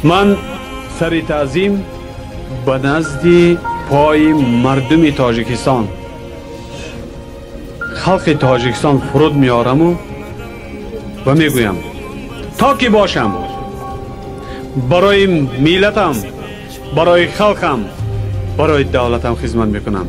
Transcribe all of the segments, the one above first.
من سری تعظیم به نزد پای مردم تاجیکستان خلق تاجیکستان فرود میارم و میگویم تا که باشم برای ملتم، برای خلقم، برای دولتم خدمت میکنم.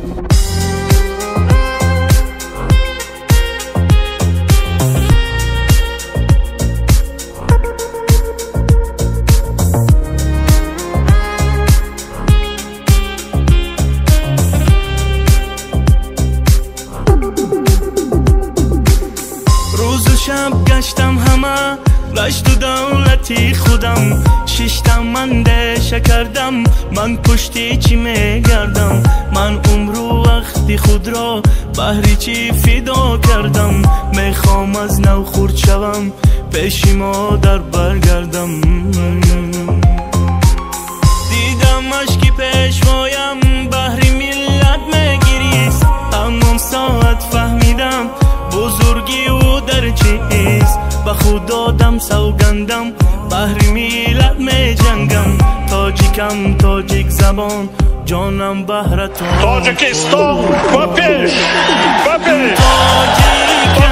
شب گشتم همه گشت و دولتی خودم ششتم من دشه کردم من پشتی چی میگردم من عمر و وقتی خود را بهری چی فدا کردم میخوام از نو خورد شوم پیش مادر برگردم دیدم اشکی پیشوایم بهری ملت میگریست تمام ساعت فهمیدم بزرگی او در چیست به خود آدم سوگندم بهر ملت می جنگم تاجیکم تاجیک زبان جانم بهرتون تاجیکستان و پیش تاجیکم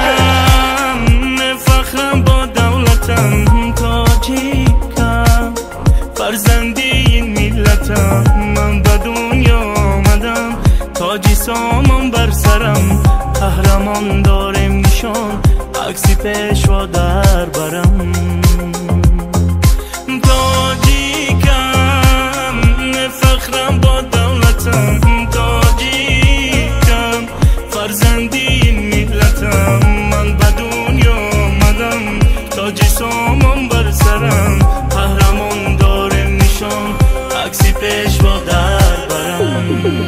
فخرم با دولتم تاجیکم فرزندی این ملتم من به دنیا آمدم تاجی سامان بر سرم قهرمان دارم نشان عکسی پیشوا در برم تاجیکم فخرم با دولتم تاجیکم فرزندی این ملتم من به دنیا آمدم تاجی سامان بر سرم قهرمان دارم نشان عکسی پیشوا در برم